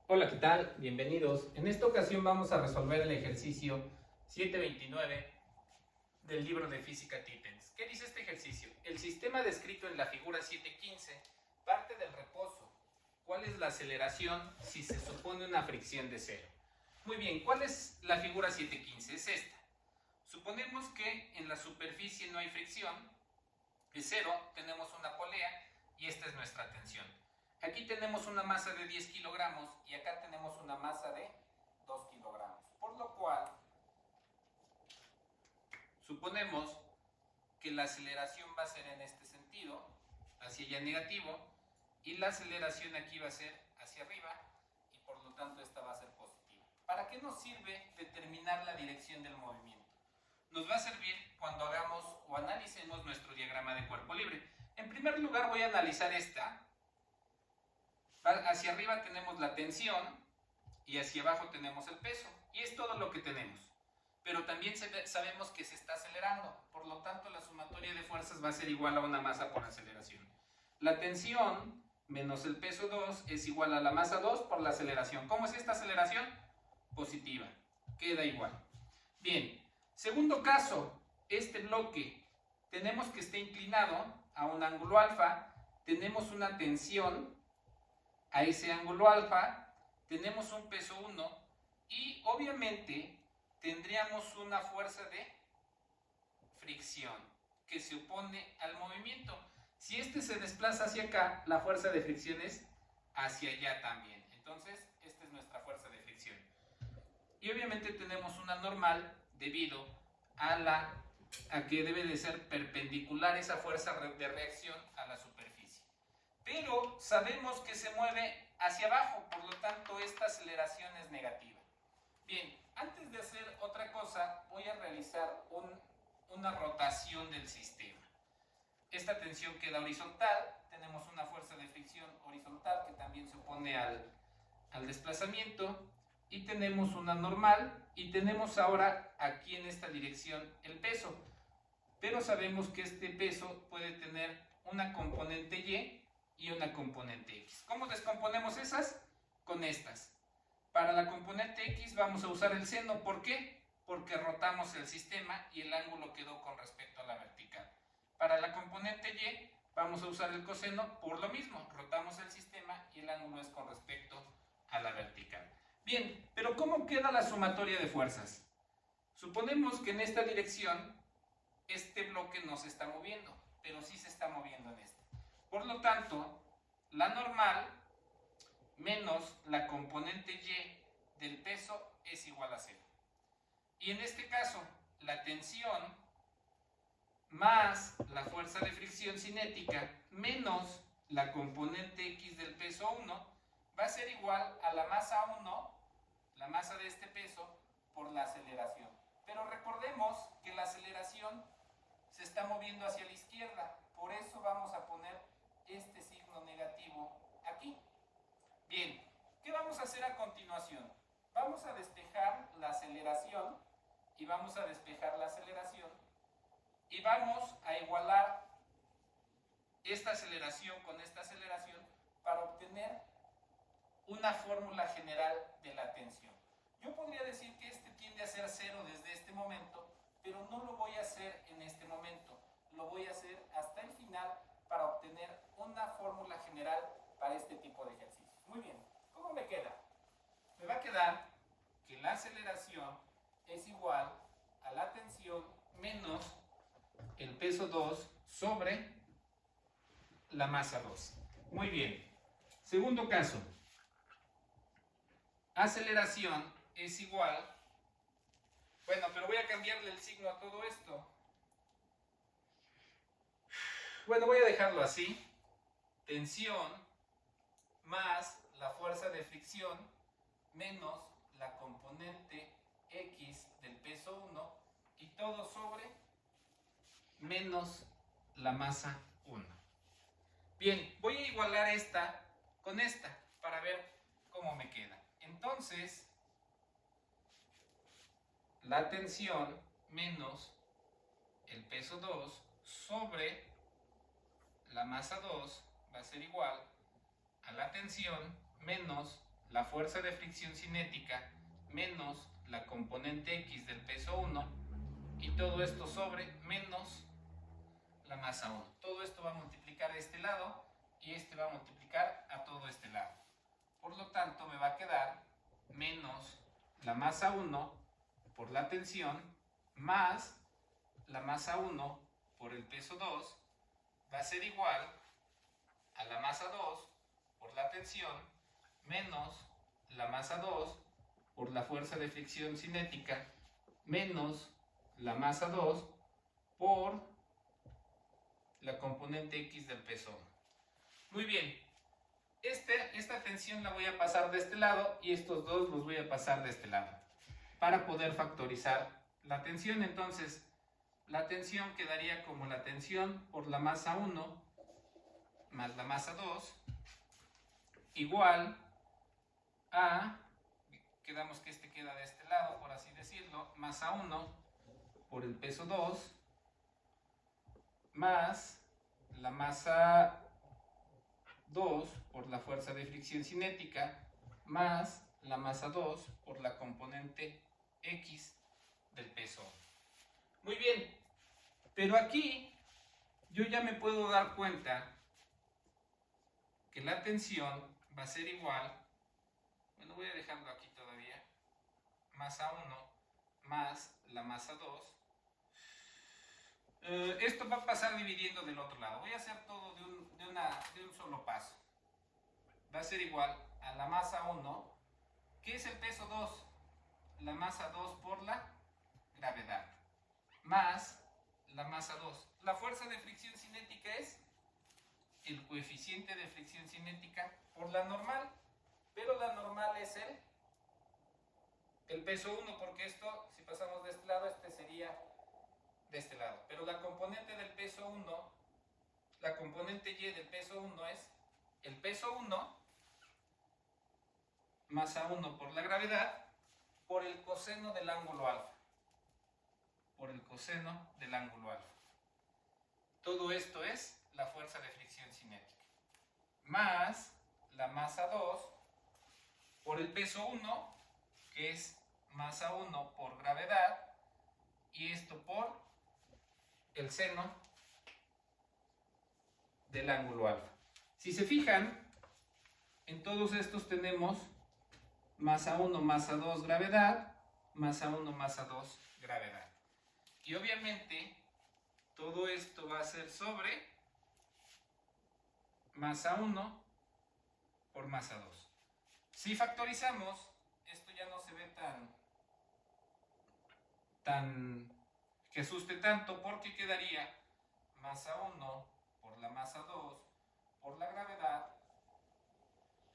Hola, ¿qué tal? Bienvenidos. En esta ocasión vamos a resolver el ejercicio 729 del libro de Física Titens. ¿Qué dice este ejercicio? El sistema descrito en la figura 715 parte del reposo. ¿Cuál es la aceleración si se supone una fricción de cero? Muy bien, ¿cuál es la figura 715? Es esta. Suponemos que en la superficie no hay fricción, es cero, tenemos una polea y esta es nuestra tensión. Aquí tenemos una masa de 10 kilogramos y acá tenemos una masa de 2 kilogramos. Por lo cual, suponemos que la aceleración va a ser en este sentido, hacia allá negativo, y la aceleración aquí va a ser hacia arriba, y por lo tanto esta va a ser positiva. ¿Para qué nos sirve determinar la dirección del movimiento? Nos va a servir cuando hagamos o analicemos nuestro diagrama de cuerpo libre. En primer lugar voy a analizar esta. Hacia arriba tenemos la tensión y hacia abajo tenemos el peso. Y es todo lo que tenemos. Pero también sabemos que se está acelerando. Por lo tanto, la sumatoria de fuerzas va a ser igual a una masa por aceleración. La tensión menos el peso 2 es igual a la masa 2 por la aceleración. ¿Cómo es esta aceleración? Positiva. Queda igual. Bien, segundo caso, este bloque tenemos que esté inclinado a un ángulo alfa, tenemos una tensión a ese ángulo alfa, tenemos un peso 1 y obviamente tendríamos una fuerza de fricción que se opone al movimiento. Si este se desplaza hacia acá, la fuerza de fricción es hacia allá también. Entonces, esta es nuestra fuerza de fricción. Y obviamente tenemos una normal debido a que debe de ser perpendicular esa fuerza de reacción a la superficie. Pero sabemos que se mueve hacia abajo, por lo tanto esta aceleración es negativa. Bien, antes de hacer otra cosa, voy a realizar una rotación del sistema. Esta tensión queda horizontal, tenemos una fuerza de fricción horizontal que también se opone al desplazamiento, y tenemos una normal, y tenemos ahora aquí en esta dirección el peso. Pero sabemos que este peso puede tener una componente Y y una componente X. ¿Cómo descomponemos esas? Con estas. Para la componente X vamos a usar el seno. ¿Por qué? Porque rotamos el sistema y el ángulo quedó con respecto a la vertical. Para la componente Y vamos a usar el coseno por lo mismo. Rotamos el sistema y el ángulo es con respecto a la vertical. Bien, pero ¿cómo queda la sumatoria de fuerzas? Suponemos que en esta dirección este bloque no se está moviendo, pero sí se está moviendo en esta. Por lo tanto, la normal menos la componente Y del peso es igual a 0. Y en este caso, la tensión más la fuerza de fricción cinética menos la componente X del peso 1 va a ser igual a la masa 1, la masa de este peso, por la aceleración. Pero recordemos que la aceleración se está moviendo hacia la izquierda, por eso vamos a poner este signo negativo aquí. Bien, ¿qué vamos a hacer a continuación? Vamos a despejar la aceleración y vamos a despejar la aceleración y vamos a igualar esta aceleración con esta aceleración para obtener una fórmula general de la tensión. Yo podría decir que este tiende a ser 0 desde este momento, pero no lo voy a hacer en este momento, lo voy a hacer hasta el final para obtener una fórmula general para este tipo de ejercicios. Muy bien, ¿cómo me queda? Me va a quedar que la aceleración es igual a la tensión menos el peso 2 sobre la masa 2. Muy bien. Segundo caso. Aceleración es igual. Bueno, pero voy a cambiarle el signo a todo esto. Bueno, voy a dejarlo así. Tensión más la fuerza de fricción menos la componente X del peso 1 y todo sobre menos la masa 1. Bien, voy a igualar esta con esta para ver cómo me queda. Entonces, la tensión menos el peso 2 sobre la masa 2 va a ser igual a la tensión menos la fuerza de fricción cinética menos la componente X del peso 1 y todo esto sobre menos la masa 1. Todo esto va a multiplicar a este lado y este va a multiplicar a todo este lado. Por lo tanto, me va a quedar menos la masa 1 por la tensión más la masa 1 por el peso 2 va a ser igual a la masa 2 por la tensión menos la masa 2 por la fuerza de fricción cinética menos la masa 2 por la componente X del peso 1. Muy bien, esta tensión la voy a pasar de este lado y estos dos los voy a pasar de este lado para poder factorizar la tensión. Entonces, la tensión quedaría como la tensión por la masa 1 más la masa 2 igual a, quedamos que este queda de este lado, por así decirlo, masa 1 por el peso 2 más la masa 2 por la fuerza de fricción cinética más la masa 2 por la componente X del peso. Muy bien, pero aquí yo ya me puedo dar cuenta que la tensión va a ser igual, bueno, voy a dejarlo aquí todavía, masa 1 más la masa 2. Esto va a pasar dividiendo del otro lado. Voy a hacer todo de un solo paso. Va a ser igual a la masa 1, que es el peso 2, la masa 2 por la gravedad, más la masa 2. La fuerza de fricción cinética es el coeficiente de fricción cinética por la normal, pero la normal es el peso 1, porque esto, si pasamos de este lado, este sería de este lado. Pero la componente del peso 1, la componente Y del peso 1 es el peso 1, masa 1 por la gravedad, por el coseno del ángulo alfa. Por el coseno del ángulo alfa. Todo esto es la fuerza de fricción cinética. Más la masa 2 por el peso 1, que es masa 1 por gravedad, y esto por el seno del ángulo alfa. Si se fijan, en todos estos tenemos masa 1, masa 2, gravedad, masa 1, masa 2, gravedad. Y obviamente todo esto va a ser sobre masa 1 por masa 2. Si factorizamos, esto ya no se ve tan que asuste tanto, porque quedaría masa 1 por la masa 2 por la gravedad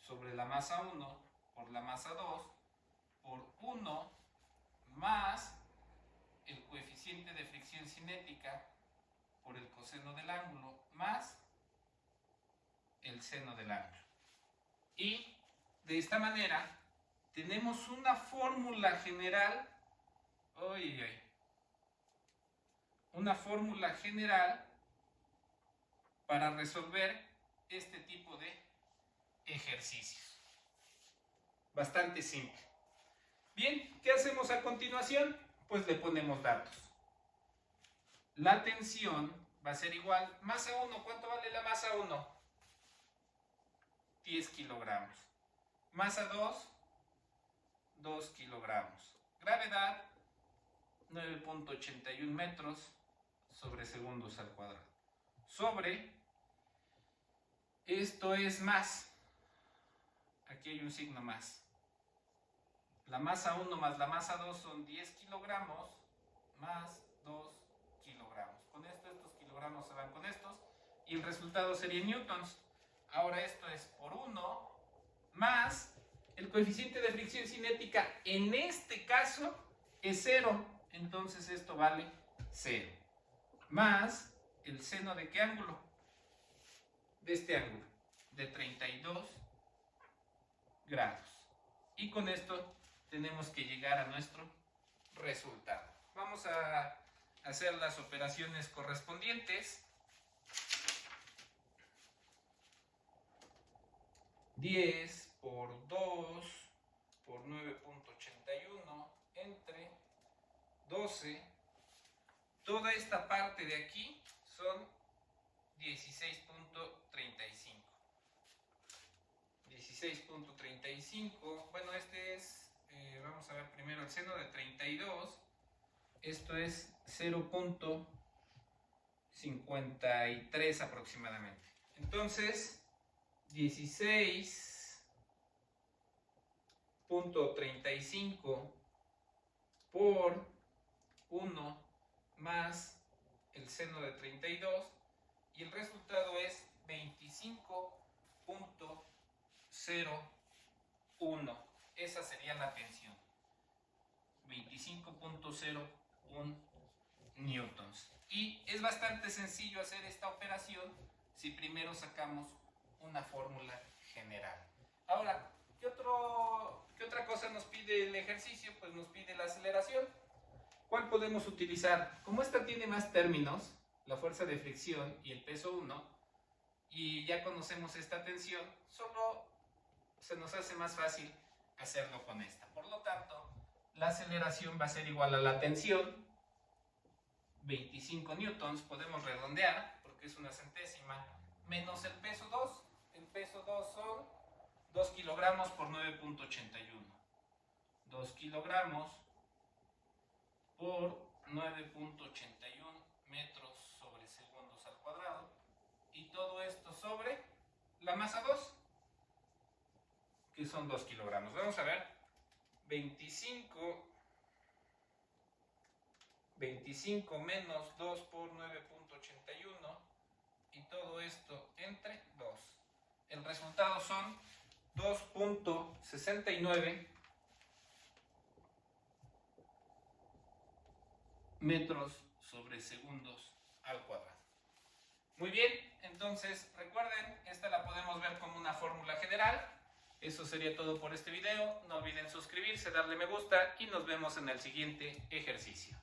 sobre la masa 1 por la masa 2 por 1 más el coeficiente de fricción cinética por el coseno del ángulo más el seno del ángulo. Y de esta manera tenemos una fórmula general, una fórmula general para resolver este tipo de ejercicios. Bastante simple. Bien, ¿qué hacemos a continuación? Pues le ponemos datos. La tensión va a ser igual, masa 1, ¿cuánto vale la masa 1? 10 kilogramos. Masa 2, 2 kilogramos. Gravedad, 9.81 metros sobre segundos al cuadrado. Sobre, esto es más, aquí hay un signo más. La masa 1 más la masa 2 son 10 kilogramos más 2 kilogramos. Con esto, estos kilogramos se van con estos y el resultado sería newtons. Ahora esto es por 1 más el coeficiente de fricción cinética, en este caso es 0, entonces esto vale 0. Más el seno de qué ángulo? De este ángulo, de 32 grados. Y con esto tenemos que llegar a nuestro resultado. Vamos a hacer las operaciones correspondientes. 10 por 2 por 9.81 entre 12. Toda esta parte de aquí son 16.35. 16.35. Bueno, este es, vamos a ver primero el seno de 32. Esto es 0.53 aproximadamente. Entonces, 16.35 por 1 más el seno de 32 y el resultado es 25.01. Esa sería la tensión. 25.01 newtons. Y es bastante sencillo hacer esta operación si primero sacamos una fórmula general. Ahora, ¿qué otra cosa nos pide el ejercicio? Pues nos pide la aceleración. ¿Cuál podemos utilizar? Como esta tiene más términos, la fuerza de fricción y el peso 1, y ya conocemos esta tensión, solo se nos hace más fácil hacerlo con esta. Por lo tanto, la aceleración va a ser igual a la tensión, 25 newtons, podemos redondear porque es una centésima, menos el peso 2. El peso 2 son 2 kilogramos por 9.81. 2 kilogramos por 9.81 metros sobre segundos al cuadrado. Y todo esto sobre la masa 2, que son 2 kilogramos. Vamos a ver. 25 menos 2 por 9.81 y todo esto entre 2. El resultado son 2.69 metros sobre segundos al cuadrado. Muy bien, entonces recuerden, esta la podemos ver como una fórmula general. Eso sería todo por este video. No olviden suscribirse, darle me gusta y nos vemos en el siguiente ejercicio.